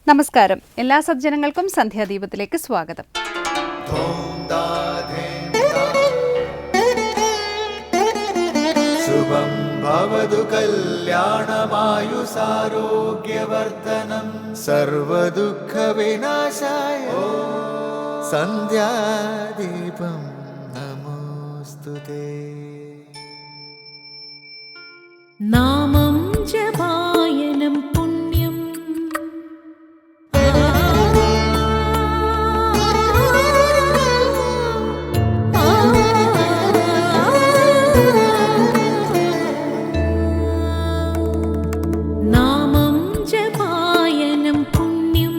നമസ്കാരം. എല്ലാ സജ്ജനങ്ങൾക്കും സന്ധ്യാദീപത്തിലേക്ക് സ്വാഗതം. ശുഭം ഭവതു കല്യാണമായുസാരോഗ്യവർദ്ധനം സർവദുഃഖ വിനാശായ സന്ധ്യാദീപം നമോസ്തുതേ. നാമം ജപായനം പുണ്യം നാമം ജപായനം പുണ്യം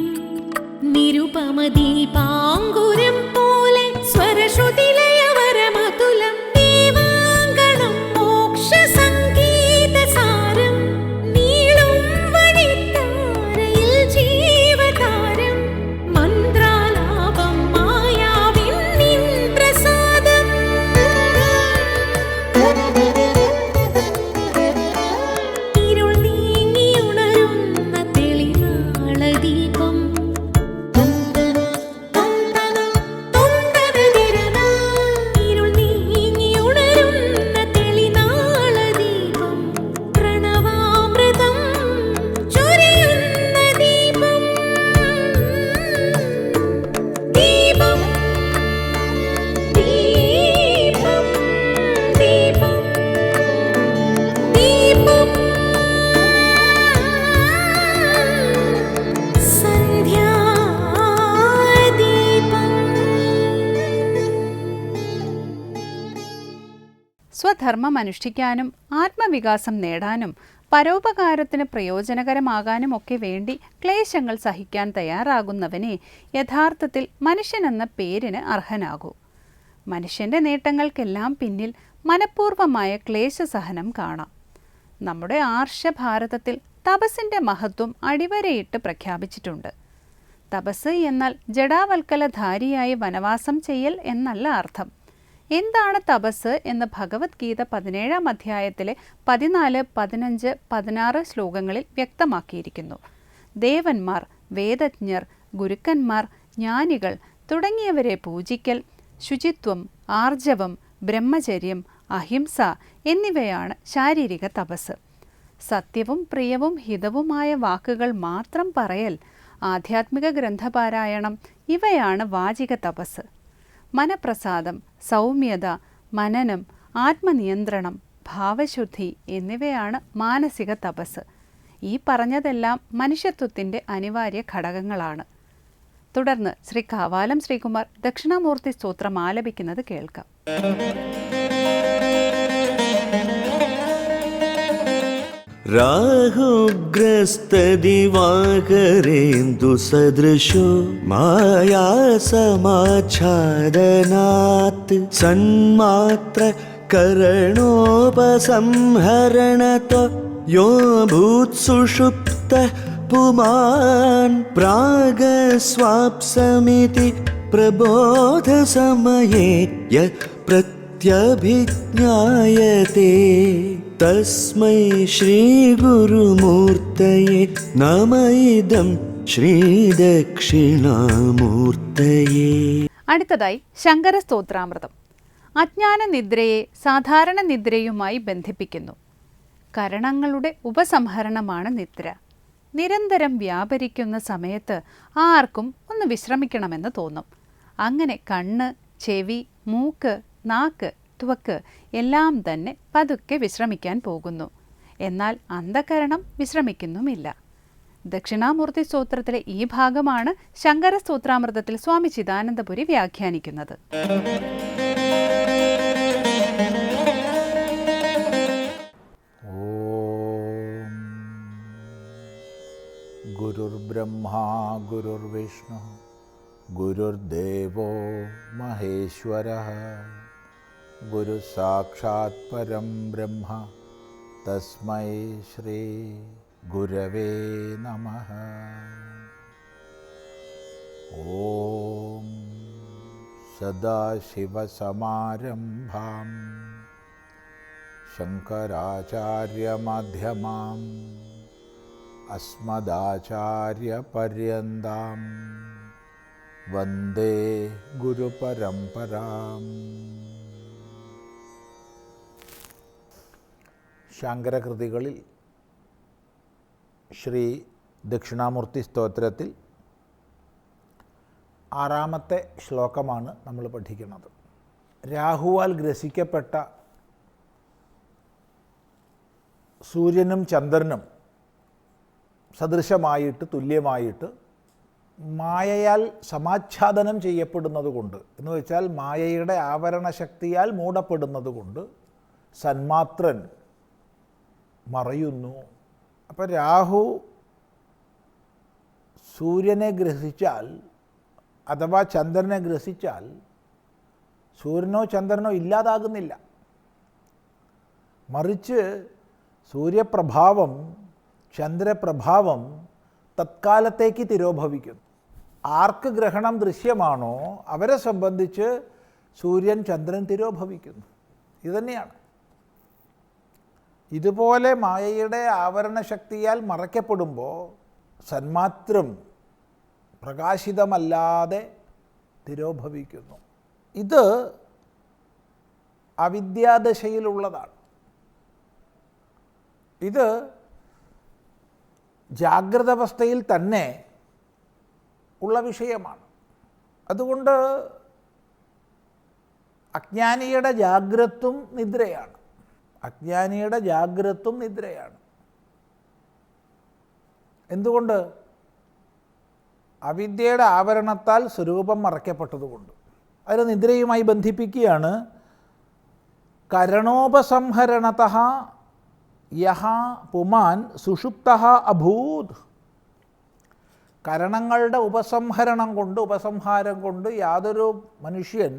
നിരുപമദീപാങ്കുരം പോലെ സ്വരശ്രുതിലയവരമതുലം ദീവാങ്കണം മോക്ഷസംഗീതസാരം നീളും വഴിത്താരയിൽ ജീവതാരം മന്ത്രാലാപം മായാവിൻ നിൻ പ്രസാദം. ഇരുൾ നീങ്ങിയുണരുന്ന തെളിനാളദീപം ഇരുൾ നീങ്ങിയുണരുന്ന തെളിനാളദീപം പ്രണവാമൃതം ചൊരിയുന്ന ദീപം. ദീപം ദീപം ദീപം ദീപം സ്വധർമ്മം അനുഷ്ഠിക്കാനും ആത്മവികാസം നേടാനും പരോപകാരത്തിന് പ്രയോജനകരമാകാനും ഒക്കെ വേണ്ടി ക്ലേശങ്ങൾ സഹിക്കാൻ തയ്യാറാകുന്നവനെ യഥാർത്ഥത്തിൽ മനുഷ്യനെന്ന പേരിന് അർഹനാകൂ. മനുഷ്യൻ്റെ നേട്ടങ്ങൾക്കെല്ലാം പിന്നിൽ മനഃപൂർവമായ ക്ലേശസഹനം കാണാം. നമ്മുടെ ആർഷഭാരതത്തിൽ തപസ്സിൻ്റെ മഹത്വം അടിവരയിട്ട് പ്രഖ്യാപിച്ചിട്ടുണ്ട്. തപസ് എന്നാൽ ജഡാവൽക്കലധാരിയായി വനവാസം ചെയ്യൽ എന്നല്ല അർത്ഥം. എന്താണ് തപസ് എന്ന് ഭഗവത്ഗീത 17-ാം അധ്യായത്തിലെ 14, 15, 16 ശ്ലോകങ്ങളിൽ വ്യക്തമാക്കിയിരിക്കുന്നു. ദേവന്മാർ, വേദജ്ഞർ, ഗുരുക്കന്മാർ, ജ്ഞാനികൾ തുടങ്ങിയവരെ പൂജിക്കൽ, ശുചിത്വം, ആർജവം, ബ്രഹ്മചര്യം, അഹിംസ എന്നിവയാണ് ശാരീരിക തപസ്. സത്യവും പ്രിയവും ഹിതവുമായ വാക്കുകൾ മാത്രം പറയൽ, ആധ്യാത്മിക ഗ്രന്ഥപാരായണം ഇവയാണ് വാചിക തപസ്. മനപ്രസാദം, സൗമ്യത, മനനം, ആത്മനിയന്ത്രണം, ഭാവശുദ്ധി എന്നിവയാണ് മാനസിക തപസ്. ഈ പറഞ്ഞതെല്ലാം മനുഷ്യത്വത്തിൻ്റെ അനിവാര്യ ഘടകങ്ങളാണ്. തുടർന്ന് ശ്രീ കാവാലം ശ്രീകുമാർ ദക്ഷിണാമൂർത്തി സ്തോത്രം ആലപിക്കുന്നത് കേൾക്കാം. രാഹുഗ്രസ്തദിവാകരേന്ദു സദൃശോ മായാസമാച്ഛാദനാത് സന്മാത്ര കരണോപസംഹരണതോ യോ ഭൂത്സുഷുപ്തഃ പുമാൻ പ്രാഗസ്വാപ്സമിതി പ്രബോധസമയേ യ പ്രത്യഭിജ്ഞായതേ തസ്മൈ ശ്രീ ഗുരുമൂർത്തയേ നമ ഇദം ശ്രീ ദക്ഷിണാമൂർത്തയേ. അടുത്തതായി ശങ്കര സ്തോത്രാമൃതം. അജ്ഞാന നിദ്രയെ സാധാരണ നിദ്രയുമായി ബന്ധിപ്പിക്കുന്നു. കരണങ്ങളുടെ ഉപസംഹരണമാണ് നിദ്ര. നിരന്തരം വ്യാപരിക്കുന്ന സമയത്ത് ആർക്കും ഒന്ന് വിശ്രമിക്കണമെന്ന് തോന്നും. അങ്ങനെ കണ്ണ്, ചെവി, മൂക്ക്, നാക്ക്, ത്വക്ക് എല്ലാം തന്നെ പതുക്കെ വിശ്രമിക്കാൻ പോകുന്നു. എന്നാൽ അന്ധകരണം വിശ്രമിക്കുന്നുമില്ല. ദക്ഷിണാമൂർത്തി സ്തോത്രത്തിലെ ഈ ഭാഗമാണ് ശങ്കര സ്തോത്രാമൃതത്തിൽ സ്വാമി ചിദാനന്ദപുരി വ്യാഖ്യാനിക്കുന്നത്. ഓം ഗുരുർബ്രഹ്മാ ഗുരുർവിഷ്ണു ഗുരുർദേവോ മഹേശ്വരഃ ഗുരു സാക്ഷാത് പരം ബ്രഹ്മ തസ്മൈ ശ്രീ ഗുരവേ നമഃ. ഓം സദാശിവസമാരംഭാം ശങ്കരാചാര്യമധ്യമാം അസ്മദാചാര്യപര്യന്താം വന്ദേ ഗുരുപരമ്പരാം. ശങ്കരകൃതികളിൽ ശ്രീ ദക്ഷിണാമൂർത്തി സ്തോത്രത്തിൽ 6-ാമത്തെ ശ്ലോകമാണ് നമ്മൾ പഠിക്കുന്നത്. രാഹുവാൽ ഗ്രസിക്കപ്പെട്ട സൂര്യനും ചന്ദ്രനും സദൃശമായിട്ട് തുല്യമായിട്ട് മായയാൽ സമാച്ഛാദനം ചെയ്യപ്പെടുന്നത് കൊണ്ട്, എന്ന് വെച്ചാൽ മായയുടെ ആവരണശക്തിയാൽ മൂടപ്പെടുന്നത് കൊണ്ട് സന്മാത്രൻ മറയുന്നു. അപ്പോൾ രാഹു സൂര്യനെ ഗ്രസിച്ചാൽ അഥവാ ചന്ദ്രനെ ഗ്രസിച്ചാൽ സൂര്യനോ ചന്ദ്രനോ ഇല്ലാതാകുന്നില്ല. മറിച്ച് സൂര്യപ്രഭാവം ചന്ദ്രപ്രഭാവം തത്കാലത്തേക്ക് തിരോഭവിക്കുന്നു. ആർക്ക് ഗ്രഹണം ദൃശ്യമാണോ അവരെ സംബന്ധിച്ച് സൂര്യൻ ചന്ദ്രൻ തിരോഭവിക്കുന്നു. ഇതുതന്നെയാണ്. ഇതുപോലെ മായയുടെ ആവരണശക്തിയാൽ മറയ്ക്കപ്പെടുമ്പോൾ സന്മാത്രം പ്രകാശിതമല്ലാതെ തിരോഭവിക്കുന്നു. ഇത് അവിദ്യാദശയിലുള്ളതാണ്. ഇത് ജാഗ്രതാവസ്ഥയിൽ തന്നെ ഉള്ള വിഷയമാണ്. അതുകൊണ്ട് അജ്ഞാനിയുടെ ജാഗ്രതും നിദ്രയാണ്. അജ്ഞാനിയുടെ ജാഗ്രതും നിദ്രയാണ്. എന്തുകൊണ്ട്? അവിദ്യയുടെ ആവരണത്താൽ സ്വരൂപം മറയ്ക്കപ്പെട്ടതുകൊണ്ട്. അതിന് നിദ്രയുമായി ബന്ധിപ്പിക്കുകയാണ്. കരണോപസംഹരണതഃ യഹ പുമാൻ സുഷുപ്തഃ അഭൂത്. കരണങ്ങളുടെ ഉപസംഹാരം കൊണ്ട് യാതൊരു മനുഷ്യൻ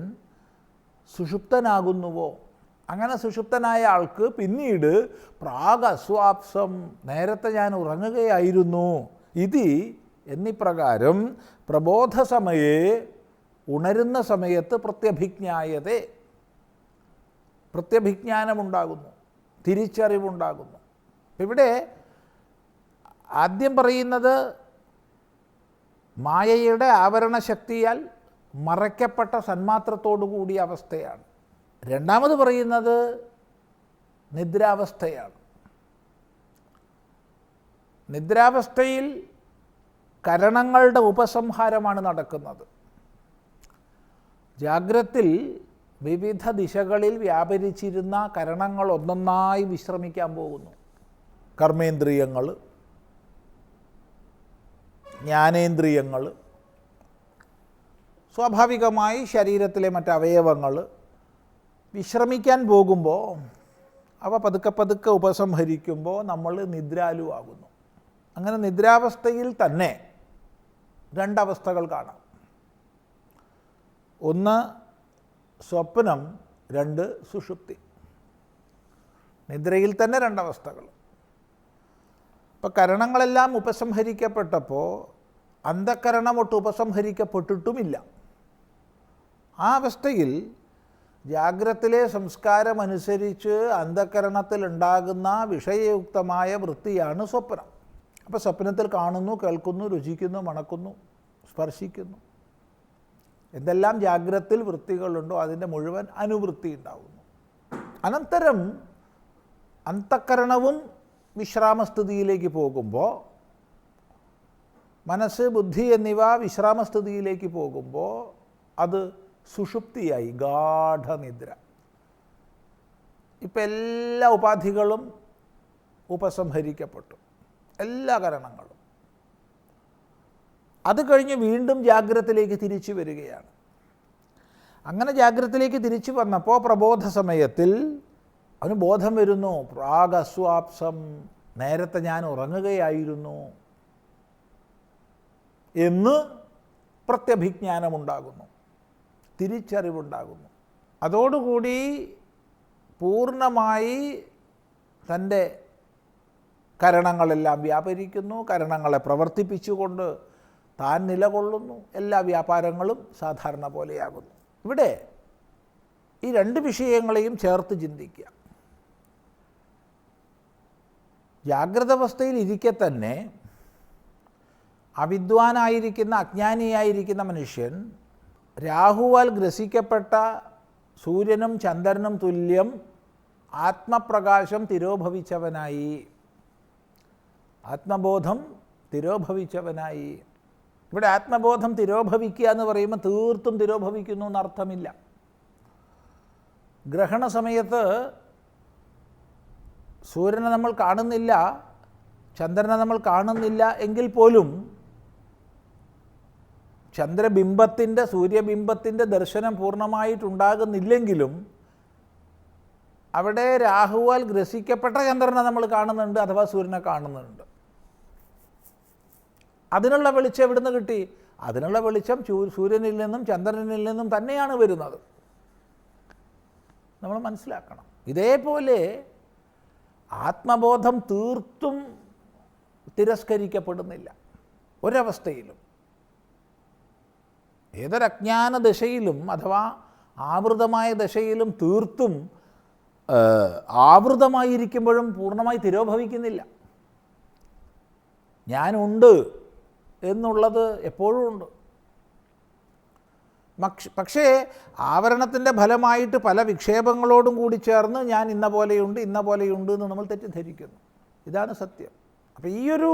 സുഷുപ്തനാകുന്നുവോ അങ്ങനെ സുഷുപ്തനായ ആൾക്ക് പിന്നീട് പ്രാഗസ്വാപ്സം, നേരത്തെ ഞാൻ ഉറങ്ങുകയായിരുന്നു, ഇതി എന്നിപ്രകാരം പ്രബോധസമയേ, ഉണരുന്ന സമയത്ത് പ്രത്യഭിജ്ഞായതേ, പ്രത്യഭിജ്ഞാനമുണ്ടാകുന്നു, തിരിച്ചറിവുണ്ടാകുന്നു. ഇവിടെ ആദ്യം പറയുന്നത് മായയുടെ ആവരണശക്തിയാൽ മറയ്ക്കപ്പെട്ട സന്മാത്രത്തോടു കൂടിയ അവസ്ഥയാണ്. രണ്ടാമത് പറയുന്നത് നിദ്രാവസ്ഥയാണ്. നിദ്രാവസ്ഥയിൽ കരണങ്ങളുടെ ഉപസംഹാരമാണ് നടക്കുന്നത്. ജാഗ്രത്തിൽ വിവിധ ദിശകളിൽ വ്യാപരിച്ചിരുന്ന കരണങ്ങൾ ഒന്നൊന്നായി വിശ്രമിക്കാൻ പോകുന്നു. കർമ്മേന്ദ്രിയങ്ങൾ, ജ്ഞാനേന്ദ്രിയങ്ങൾ, സ്വാഭാവികമായി ശരീരത്തിലെ മറ്റവയവങ്ങൾ വിശ്രമിക്കാൻ പോകുമ്പോൾ അവ പതുക്കെ പതുക്കെ ഉപസംഹരിക്കുമ്പോൾ നമ്മൾ നിദ്രാലുവാകുന്നു. അങ്ങനെ നിദ്രാവസ്ഥയിൽ തന്നെ രണ്ടവസ്ഥകൾ കാണാം. ഒന്ന് സ്വപ്നം, രണ്ട് സുഷുപ്തി. നിദ്രയിൽ തന്നെ രണ്ടവസ്ഥകൾ. ഇപ്പോൾ കരണങ്ങളെല്ലാം ഉപസംഹരിക്കപ്പെട്ടപ്പോൾ അന്ധക്കരണം ഒട്ട് ഉപസംഹരിക്കപ്പെട്ടിട്ടുമില്ല. ആ അവസ്ഥയിൽ ജാഗ്രത്തിലെ സംസ്കാരമനുസരിച്ച് അന്ധക്കരണത്തിലുണ്ടാകുന്ന വിഷയയുക്തമായ വൃത്തിയാണ് സ്വപ്നം. അപ്പോൾ സ്വപ്നത്തിൽ കാണുന്നു, കേൾക്കുന്നു, രുചിക്കുന്നു, മണക്കുന്നു, സ്പർശിക്കുന്നു. എന്തെല്ലാം ജാഗ്രത്തിൽ വൃത്തികളുണ്ടോ അതിൻ്റെ മുഴുവൻ അനുവൃത്തി ഉണ്ടാകുന്നു. അനന്തരം അന്തഃക്കരണവും വിശ്രാമസ്ഥിതിയിലേക്ക് പോകുമ്പോൾ, മനസ്സ്, ബുദ്ധി എന്നിവ വിശ്രാമസ്ഥിതിയിലേക്ക് പോകുമ്പോൾ അത് സുഷുപ്തിയായി, ഗാഠനിദ്ര. ഇപ്പം എല്ലാ ഉപാധികളും ഉപസംഹരിക്കപ്പെട്ടു, എല്ലാ കരണങ്ങളും. അത് കഴിഞ്ഞ് വീണ്ടും ജാഗ്രതത്തിലേക്ക് തിരിച്ചു വരികയാണ്. അങ്ങനെ ജാഗ്രതത്തിലേക്ക് തിരിച്ചു വന്നപ്പോൾ പ്രബോധ സമയത്തിൽ അവന് ബോധം വരുന്നു, പ്രാഗസ്വാപ്സം, നേരത്തെ ഞാൻ ഉറങ്ങുകയായിരുന്നു എന്ന് പ്രത്യഭിജ്ഞാനമുണ്ടാകുന്നു, തിരിച്ചറിവുണ്ടാകുന്നു. അതോടുകൂടി പൂർണ്ണമായി തൻ്റെ കരണങ്ങളെല്ലാം വ്യാപരിക്കുന്നു, കരണങ്ങളെ പ്രവർത്തിപ്പിച്ചുകൊണ്ട് താൻ നിലകൊള്ളുന്നു, എല്ലാ വ്യാപാരങ്ങളും സാധാരണ പോലെയാകുന്നു. ഇവിടെ ഈ രണ്ട് വിഷയങ്ങളെയും ചേർത്ത് ചിന്തിക്കുക. ജാഗ്രത അവസ്ഥയിൽ ഇരിക്കെ തന്നെ അവിദ്വാനായിരിക്കുന്ന അജ്ഞാനിയായിരിക്കുന്ന മനുഷ്യൻ രാഹുവാൽ ഗ്രസിക്കപ്പെട്ട സൂര്യനും ചന്ദ്രനും തുല്യം ആത്മപ്രകാശം തിരോഭവിച്ചവനായി, ആത്മബോധം തിരോഭവിച്ചവനായി. ഇവിടെ ആത്മബോധം തിരോഭവിക്കുക എന്ന് പറയുമ്പോൾ തീർത്തും തിരോഭവിക്കുന്നു എന്നർത്ഥമില്ല. ഗ്രഹണ സമയത്ത് സൂര്യനെ നമ്മൾ കാണുന്നില്ല, ചന്ദ്രനെ നമ്മൾ കാണുന്നില്ല എങ്കിൽ പോലും ചന്ദ്രബിംബത്തിൻ്റെ സൂര്യബിംബത്തിൻ്റെ ദർശനം പൂർണ്ണമായിട്ടുണ്ടാകുന്നില്ലെങ്കിലും അവിടെ രാഹുവാൽ ഗ്രസിക്കപ്പെട്ട ചന്ദ്രനെ നമ്മൾ കാണുന്നുണ്ട്, അഥവാ സൂര്യനെ കാണുന്നുണ്ട്. അതിനുള്ള വെളിച്ചം എവിടുന്ന് കിട്ടി? അതിനുള്ള വെളിച്ചം സൂര്യനിൽ നിന്നും ചന്ദ്രനിൽ നിന്നും തന്നെയാണ് വരുന്നത്. നമ്മൾ മനസ്സിലാക്കണം. ഇതേപോലെ ആത്മബോധം തീർത്തും തിരസ്കരിക്കപ്പെടുന്നില്ല ഒരവസ്ഥയിലും. ഏതൊരജ്ഞാന ദശയിലും അഥവാ ആവൃതമായ ദശയിലും തീർത്തും ആവൃതമായിരിക്കുമ്പോഴും പൂർണ്ണമായി തിരോഭവിക്കുന്നില്ല. ഞാനുണ്ട് എന്നുള്ളത് എപ്പോഴും ഉണ്ട്. പക്ഷേ ആവരണത്തിൻ്റെ ഫലമായിട്ട് പല വിക്ഷേപങ്ങളോടും കൂടി ചേർന്ന് ഞാൻ ഇന്ന പോലെയുണ്ട് എന്ന് നമ്മൾ തെറ്റിദ്ധരിക്കുന്നു. ഇതാണ് സത്യം. അപ്പോൾ ഈയൊരു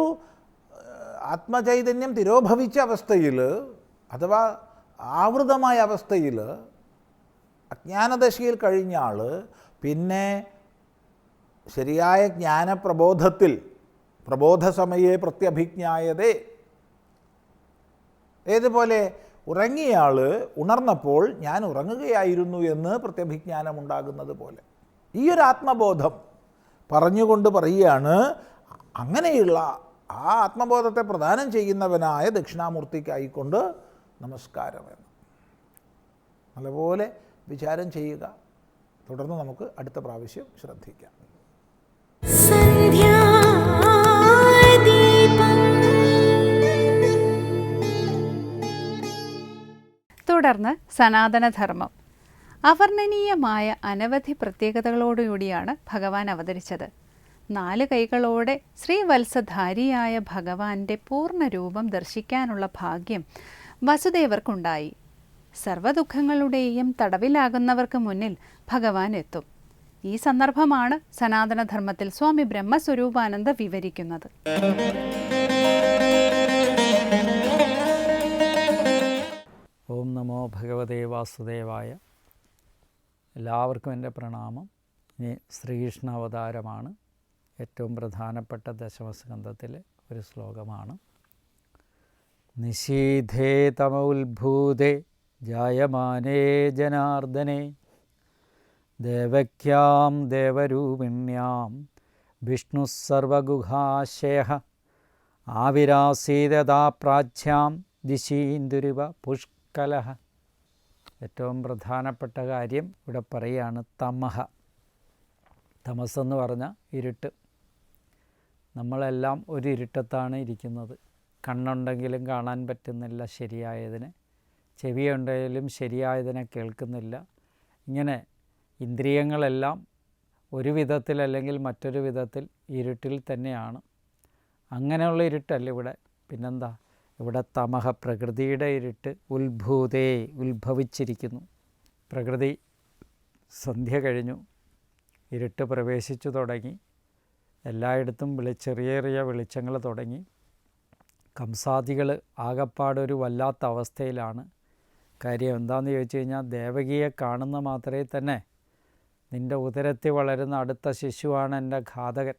ആത്മചൈതന്യം തിരോഭവിച്ച അവസ്ഥയിൽ അഥവാ ആവൃതമായ അവസ്ഥയിൽ അജ്ഞാനദശയിൽ കഴിഞ്ഞ ആൾ പിന്നെ ശരിയായ ജ്ഞാനപ്രബോധത്തിൽ പ്രബോധസമയെ പ്രത്യഭിജ്ഞായതേ, ഏതുപോലെ ഉറങ്ങിയയാൾ ഉണർന്നപ്പോൾ ഞാൻ ഉറങ്ങുകയായിരുന്നു എന്ന് പ്രത്യഭിജ്ഞാനമുണ്ടാകുന്നത് പോലെ ഈ ഒരു ആത്മബോധം പറഞ്ഞുകൊണ്ട് പറയുകയാണ്, അങ്ങനെയുള്ള ആ ആത്മബോധത്തെ പ്രദാനം ചെയ്യുന്നവനായ ദക്ഷിണാമൂർത്തിക്കായിക്കൊണ്ട് നമസ്കാരമെന്ന് നല്ലപോലെ വിചാരം ചെയ്യുക. തുടർന്ന് നമുക്ക് അടുത്ത പ്രാവശ്യം ശ്രദ്ധിക്കാം. തുടർന്ന് സനാതനധർമ്മം. അവർണ്ണനീയമായ അനവധി പ്രത്യേകതകളോടുകൂടിയാണ് ഭഗവാൻ അവതരിച്ചത്. 4 കൈകളോടെ ശ്രീവത്സധാരിയായ ഭഗവാന്റെ പൂർണ്ണരൂപം ദർശിക്കാനുള്ള ഭാഗ്യം വസുദേവർക്കുണ്ടായി. സർവ്വദുഃഖങ്ങളുടെയും തടവിലാകുന്നവർക്ക് മുന്നിൽ ഭഗവാൻ എത്തും. ഈ സന്ദർഭമാണ് സനാതനധർമ്മത്തിൽ സ്വാമി ബ്രഹ്മസ്വരൂപാനന്ദ വിവരിക്കുന്നത്. ഓം നമോ ഭഗവതേ വാസുദേവായ. എല്ലാവർക്കും എൻ്റെ പ്രണാമം. ഇനി ശ്രീകൃഷ്ണ അവതാരമാണ്. ഏറ്റവും പ്രധാനപ്പെട്ട ദശമസ്കന്ധത്തിലെ ഒരു ശ്ലോകമാണ്. നിശീധേ തമ ഉത്ഭൂതേ ജായമാനേ ജനാർദ്ദനേ ദേവക്യാം ദേവരൂപിണ്യാം വിഷ്ണു സർവഗുഹാശയഃ ആവിരാസീതതാ പ്രാച്യാം ദിശീന്ദുരിവ പുഷ്കലഃ. ഏറ്റവും പ്രധാനപ്പെട്ട കാര്യം ഇവിടെ പറയുകയാണ് തമഹ. തമസ്സെന്ന് പറഞ്ഞാൽ ഇരുട്ട്. നമ്മളെല്ലാം ഒരു ഇരുട്ടത്താണ് ഇരിക്കുന്നത്. കണ്ണുണ്ടെങ്കിലും കാണാൻ പറ്റുന്നില്ല ശരിയായതിനെ, ചെവിയുണ്ടെങ്കിലും ശരിയായതിനെ കേൾക്കുന്നില്ല. ഇങ്ങനെ ഇന്ദ്രിയങ്ങളെല്ലാം ഒരു വിധത്തിൽ അല്ലെങ്കിൽ മറ്റൊരു വിധത്തിൽ ഇരുട്ടിൽ തന്നെയാണ്. അങ്ങനെയുള്ള ഇരുട്ടല്ല ഇവിടെ. പിന്നെന്താ? ഇവിടെ തമഹ, പ്രകൃതിയുടെ ഇരുട്ട്. ഉത്ഭൂതേ, ഉത്ഭവിച്ചിരിക്കുന്നു. പ്രകൃതി സന്ധ്യ കഴിഞ്ഞു, ഇരുട്ട് പ്രവേശിച്ചു തുടങ്ങി. എല്ലായിടത്തും ചെറിയ ചെറിയ വെളിച്ചങ്ങൾ തുടങ്ങി. കംസാദികൾ ആകപ്പാടൊരു വല്ലാത്ത അവസ്ഥയിലാണ്. കാര്യം എന്താണെന്ന് ചോദിച്ചു കഴിഞ്ഞാൽ, ദേവകിയെ കാണുന്ന മാത്രമേ തന്നെ നിൻ്റെ ഉദരത്തിൽ വളരുന്ന അടുത്ത ശിശുവാണ് എൻ്റെ ഘാതകൻ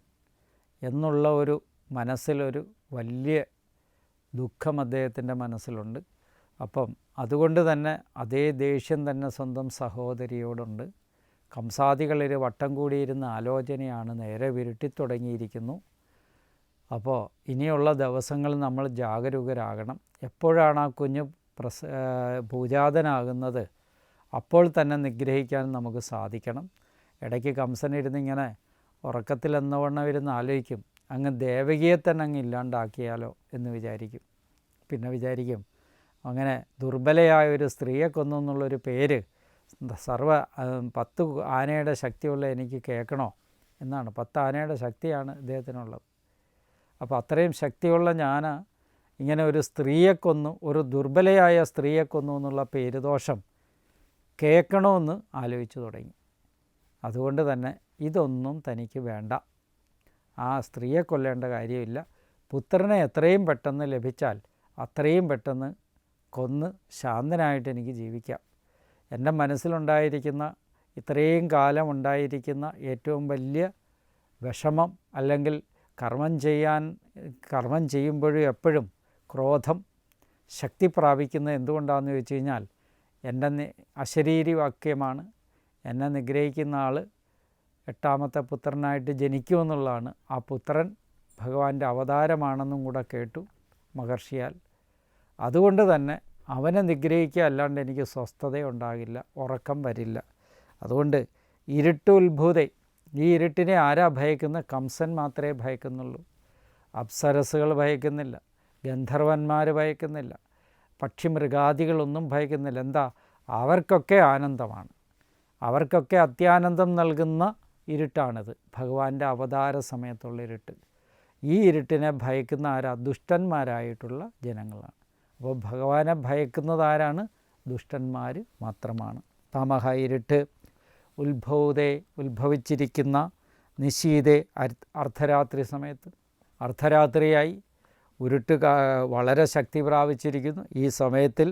എന്നുള്ള ഒരു മനസ്സിലൊരു വലിയ ദുഃഖം അദ്ദേഹത്തിൻ്റെ മനസ്സിലുണ്ട്. അപ്പം അതുകൊണ്ട് തന്നെ അതേ ദേഷ്യം തന്നെ സ്വന്തം സഹോദരിയോടുണ്ട്. കംസാദികളിൽ വട്ടം കൂടിയിരുന്ന ആലോചനയാണ്. നേരെ വിരുട്ടിത്തുടങ്ങിയിരിക്കുന്നു. അപ്പോൾ ഇനിയുള്ള ദിവസങ്ങൾ നമ്മൾ ജാഗരൂകരാകണം. എപ്പോഴാണ് ആ കുഞ്ഞ് പൂജാതനാകുന്നത് അപ്പോൾ തന്നെ നിഗ്രഹിക്കാൻ നമുക്ക് സാധിക്കണം. ഇടയ്ക്ക് കംസനിരുന്നിങ്ങനെ ഉറക്കത്തിലെന്നവണ്ണം ഇരുന്ന് ആലോചിക്കും, അങ്ങ് ദേവകിയെ തന്നെ അങ്ങ് ഇല്ലാണ്ടാക്കിയാലോ എന്ന് വിചാരിക്കും. പിന്നെ വിചാരിക്കും, അങ്ങനെ ദുർബലയായ ഒരു സ്ത്രീയെ കൊന്നു എന്നുള്ളൊരു പേര് 10 ആനയുടെ ശക്തിയുള്ള എനിക്ക് കേൾക്കണോ എന്നാണ്. 10 ആനയുടെ ശക്തിയാണ് ഇദ്ദേഹത്തിനുള്ളത്. അപ്പോൾ അത്രയും ശക്തിയുള്ള ഞാൻ ഇങ്ങനെ ഒരു സ്ത്രീയെ കൊന്നു, ഒരു ദുർബലയായ സ്ത്രീയെ കൊന്നു എന്നുള്ള പേരുദോഷം കേൾക്കണമെന്ന് ആലോചിച്ചു തുടങ്ങി. അതുകൊണ്ട് തന്നെ ഇതൊന്നും തനിക്ക് വേണ്ട, ആ സ്ത്രീയെ കൊല്ലേണ്ട കാര്യമില്ല, പുത്രനെ എത്രയും പെട്ടെന്ന് ലഭിച്ചാൽ അത്രയും പെട്ടെന്ന് കൊന്ന് ശാന്തനായിട്ട് എനിക്ക് ജീവിക്കാം. എൻ്റെ മനസ്സിലുണ്ടായിരിക്കുന്ന, ഇത്രയും കാലം ഉണ്ടായിരിക്കുന്ന ഏറ്റവും വലിയ വിഷമം, അല്ലെങ്കിൽ കർമ്മം ചെയ്യുമ്പോഴും എപ്പോഴും ക്രോധം ശക്തി പ്രാപിക്കുന്നത് എന്തുകൊണ്ടാണെന്ന് ചോദിച്ചു കഴിഞ്ഞാൽ, എൻ്റെ അശരീരി വാക്യമാണ്. എന്നെ നിഗ്രഹിക്കുന്ന ആൾ 8ാമത്തെ പുത്രനായിട്ട് ജനിക്കുമെന്നുള്ളതാണ്. ആ പുത്രൻ ഭഗവാന്റെ അവതാരമാണെന്നും കൂടെ കേട്ടു മഹർഷിയാൽ. അതുകൊണ്ട് തന്നെ അവനെ നിഗ്രഹിക്കുക, അല്ലാണ്ട് എനിക്ക് സ്വസ്ഥതയുണ്ടാകില്ല, ഉറക്കം വരില്ല. അതുകൊണ്ട് ഇരുട്ട് ഉത്ഭൂതേ, ഈ ഇരുട്ടിനെ ആരാ ഭയക്കുന്നത്? കംസൻ മാത്രമേ ഭയക്കുന്നുള്ളൂ. അപ്സരസുകൾ ഭയക്കുന്നില്ല, ഗന്ധർവന്മാർ ഭയക്കുന്നില്ല, പക്ഷിമൃഗാദികളൊന്നും ഭയക്കുന്നില്ല. എന്താ? അവർക്കൊക്കെ ആനന്ദമാണ്, അവർക്കൊക്കെ അത്യാനന്ദം നൽകുന്ന ഇരുട്ടാണിത്, ഭഗവാന്റെ അവതാര സമയത്തുള്ള ഇരുട്ട്. ഈ ഇരുട്ടിനെ ഭയക്കുന്ന ആരാ? ദുഷ്ടന്മാരായിട്ടുള്ള ജനങ്ങളാണ്. അപ്പോൾ ഭഗവാനെ ഭയക്കുന്നത് ആരാണ്? ദുഷ്ടന്മാർ മാത്രമാണ്. തമഹ ഇരുട്ട്, ഉത്ഭവതേ ഉത്ഭവിച്ചിരിക്കുന്ന, നിശീതേ അർദ്ധരാത്രി സമയത്ത്, അർദ്ധരാത്രിയായി, ഉരുട്ട് വളരെ ശക്തി പ്രാപിച്ചിരിക്കുന്നു. ഈ സമയത്തിൽ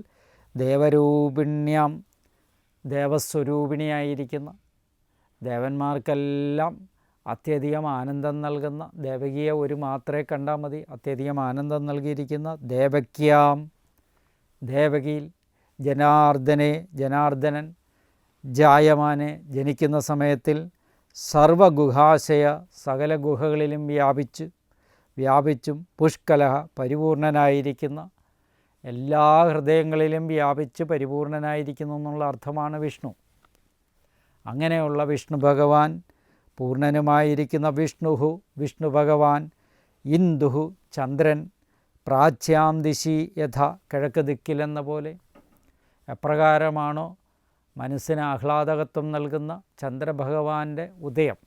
ദേവരൂപിണ്യാം, ദേവസ്വരൂപിണിയായിരിക്കുന്ന, ദേവന്മാർക്കെല്ലാം അത്യധികം ആനന്ദം നൽകുന്ന, ദേവകിയെ ഒരു മാത്രമേ കണ്ടാൽ മതി, അത്യധികം ആനന്ദം നൽകിയിരിക്കുന്ന ദേവക്യാം, ദേവകിയിൽ, ജനാർദ്ദനൻ ജായമാനെ ജനിക്കുന്ന സമയത്തിൽ, സർവഗുഹാശയ, സകല ഗുഹകളിലും വ്യാപിച്ചും പുഷ്കലഹ, പരിപൂർണനായിരിക്കുന്ന, എല്ലാ ഹൃദയങ്ങളിലും വ്യാപിച്ച് പരിപൂർണനായിരിക്കുന്നു എന്നുള്ള അർത്ഥമാണ് വിഷ്ണു. അങ്ങനെയുള്ള വിഷ്ണു ഭഗവാൻ, പൂർണ്ണനുമായിരിക്കുന്ന വിഷ്ണു ഭഗവാൻ, ഇന്ദുഹു ചന്ദ്രൻ, പ്രാച്യാം ദിശി യഥ, കിഴക്ക് ദിക്കിലെന്ന പോലെ, എപ്രകാരമാണോ മനസ്സിന് ആഹ്ലാദകത്വം നൽകുന്ന ചന്ദ്രഭഗവാന്റെ ഉദയം,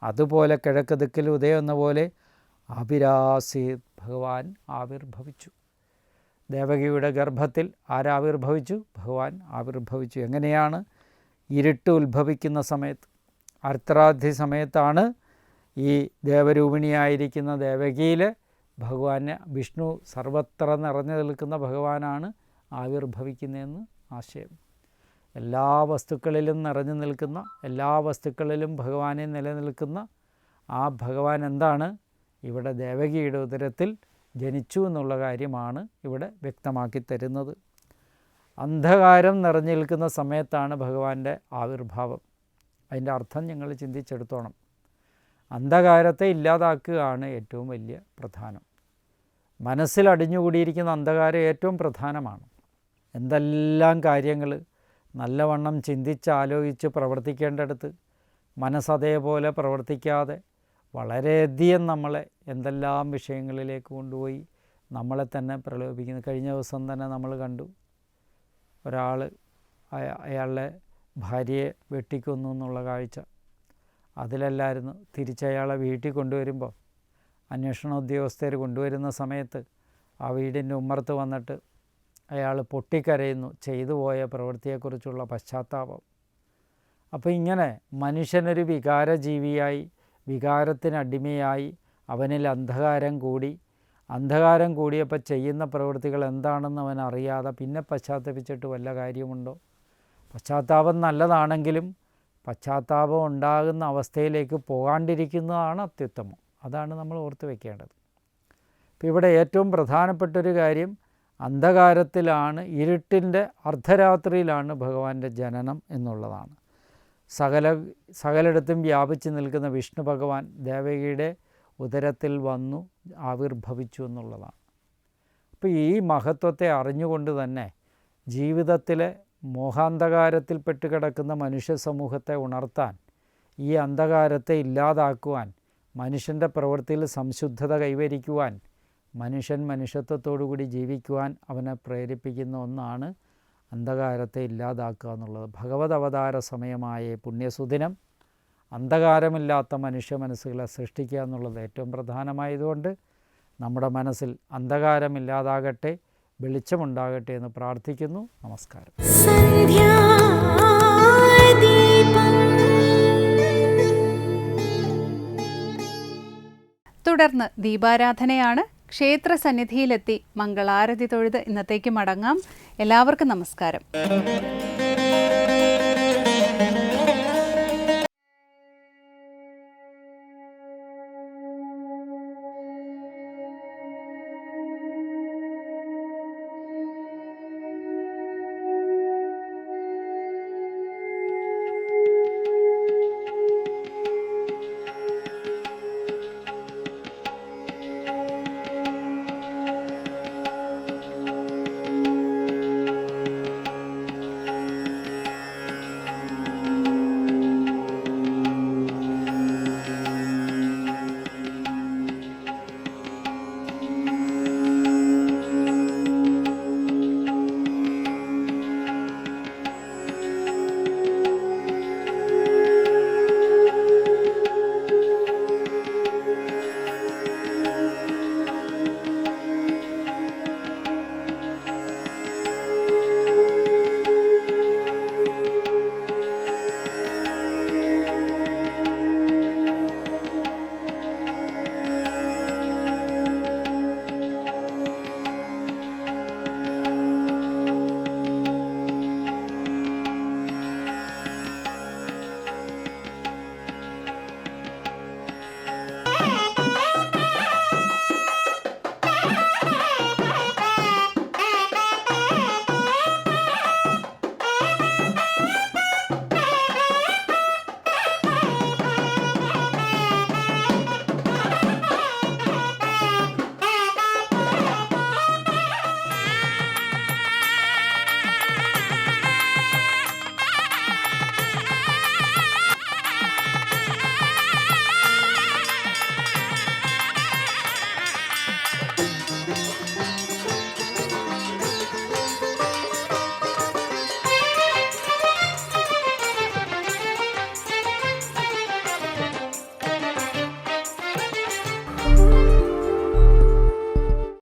അതുപോലെ കിഴക്ക് ദിക്കിൽ ഉദയം എന്ന പോലെ ആവിരാസീത്, ഭഗവാൻ ആവിർഭവിച്ചു. ദേവകിയുടെ ഗർഭത്തിൽ ആരാവിർഭവിച്ചു? ഭഗവാൻ ആവിർഭവിച്ചു. എങ്ങനെയാണ്? ഇരുട്ട് ഉത്ഭവിക്കുന്ന സമയത്ത്, അർദ്ധരാത്രി സമയത്താണ് ഈ ദേവരൂപിണിയായിരിക്കുന്ന ദേവകിയിൽ ഭഗവാനെ, വിഷ്ണു സർവത്ര നിറഞ്ഞു നിൽക്കുന്ന ഭഗവാനാണ് ആവിർഭവിക്കുന്നതെന്ന് ആശയം. എല്ലാ വസ്തുക്കളിലും നിറഞ്ഞു നിൽക്കുന്ന, എല്ലാ വസ്തുക്കളിലും ഭഗവാനെ നിലനിൽക്കുന്ന ആ ഭഗവാൻ എന്താണ്? ഇവിടെ ദേവകിയുടെ ഉദരത്തിൽ ജനിച്ചു എന്നുള്ള കാര്യമാണ് ഇവിടെ വ്യക്തമാക്കി തരുന്നത്. അന്ധകാരം നിറഞ്ഞു നിൽക്കുന്ന സമയത്താണ് ഭഗവാന്റെ ആവിർഭാവം. അതിൻ്റെ അർത്ഥം ഞങ്ങൾ ചിന്തിച്ചെടുത്തോണം. അന്ധകാരത്തെ ഇല്ലാതാക്കുകയാണ് ഏറ്റവും വലിയ പ്രധാനം. മനസ്സിൽ അടിഞ്ഞുകൂടിയിരിക്കുന്ന അന്ധകാരം ഏറ്റവും പ്രധാനമാണ്. എന്തെല്ലാം കാര്യങ്ങൾ നല്ലവണ്ണം ചിന്തിച്ചാലോചിച്ച് പ്രവർത്തിക്കേണ്ടടുത്ത് മനസ്സതേപോലെ പ്രവർത്തിക്കാതെ വളരെയധികം നമ്മളെ എന്തെല്ലാം വിഷയങ്ങളിലേക്ക് കൊണ്ടുപോയി നമ്മളെ തന്നെ പ്രലോഭിക്കുന്നു. കഴിഞ്ഞ ദിവസം തന്നെ നമ്മൾ കണ്ടു, ഒരാൾ അയാളുടെ ഭാര്യയെ വെട്ടിക്കൊന്നു എന്നുള്ള കാഴ്ച. അതിലല്ലായിരുന്നു. തിരിച്ചയാളെ വീട്ടിൽ കൊണ്ടുവരുമ്പോൾ, അന്വേഷണ ഉദ്യോഗസ്ഥർ കൊണ്ടുവരുന്ന സമയത്ത് ആ വീടിൻ്റെ ഉമ്മറത്ത് വന്നിട്ട് അയാൾ പൊട്ടിക്കരയുന്നു, ചെയ്തു പോയ പ്രവൃത്തിയെക്കുറിച്ചുള്ള പശ്ചാത്താപം. അപ്പോൾ ഇങ്ങനെ മനുഷ്യനൊരു വികാരജീവിയായി, വികാരത്തിനടിമയായി, അവനിൽ അന്ധകാരം കൂടിയപ്പോൾ ചെയ്യുന്ന പ്രവൃത്തികൾ എന്താണെന്ന് അവൻ അറിയാതെ പിന്നെ പശ്ചാത്തപിച്ചിട്ട് വല്ല കാര്യമുണ്ടോ? പശ്ചാത്താപം നല്ലതാണെങ്കിലും പശ്ചാത്താപം ഉണ്ടാകുന്ന അവസ്ഥയിലേക്ക് പോകാണ്ടിരിക്കുന്നതാണ് അത്യുത്തമം. അതാണ് നമ്മൾ ഓർത്ത് വയ്ക്കേണ്ടത്. ഇപ്പോൾ ഇവിടെ ഏറ്റവും പ്രധാനപ്പെട്ടൊരു കാര്യം, അന്ധകാരത്തിലാണ്, ഇരുട്ടിൻ്റെ അർദ്ധരാത്രിയിലാണ് ഭഗവാന്റെ ജനനം എന്നുള്ളതാണ്. സകലയിടത്തും വ്യാപിച്ച് നിൽക്കുന്ന വിഷ്ണു ഭഗവാൻ ദേവകിയുടെ ഉദരത്തിൽ വന്നു ആവിർഭവിച്ചു എന്നുള്ളതാണ്. അപ്പോൾ ഈ മഹത്വത്തെ അറിഞ്ഞുകൊണ്ട് തന്നെ ജീവിതത്തിലെ മോഹാന്ധകാരത്തിൽപ്പെട്ട് കിടക്കുന്ന മനുഷ്യ സമൂഹത്തെ ഉണർത്താൻ, ഈ അന്ധകാരത്തെ ഇല്ലാതാക്കുവാൻ, മനുഷ്യൻ്റെ പ്രവൃത്തിയിൽ സംശുദ്ധത കൈവരിക്കുവാൻ, മനുഷ്യത്വത്തോടുകൂടി ജീവിക്കുവാൻ അവനെ പ്രേരിപ്പിക്കുന്ന ഒന്നാണ് അന്ധകാരത്തെ ഇല്ലാതാക്കുക എന്നുള്ളത്. ഭഗവത് അവതാര സമയമായ പുണ്യസുദിനം അന്ധകാരമില്ലാത്ത മനുഷ്യ മനസ്സുകളെ സൃഷ്ടിക്കുക എന്നുള്ളത് ഏറ്റവും പ്രധാനമായതുകൊണ്ട് നമ്മുടെ മനസ്സിൽ അന്ധകാരമില്ലാതാകട്ടെ, വെളിച്ചമുണ്ടാകട്ടെ എന്ന് പ്രാർത്ഥിക്കുന്നു. നമസ്കാരം. തുടർന്ന് ദീപാരാധനയാണ്. ക്ഷേത്ര സന്നിധിയിലെത്തി മംഗളാരതി തൊഴുത് ഇന്നത്തേക്ക് മടങ്ങാം. എല്ലാവർക്കും നമസ്കാരം.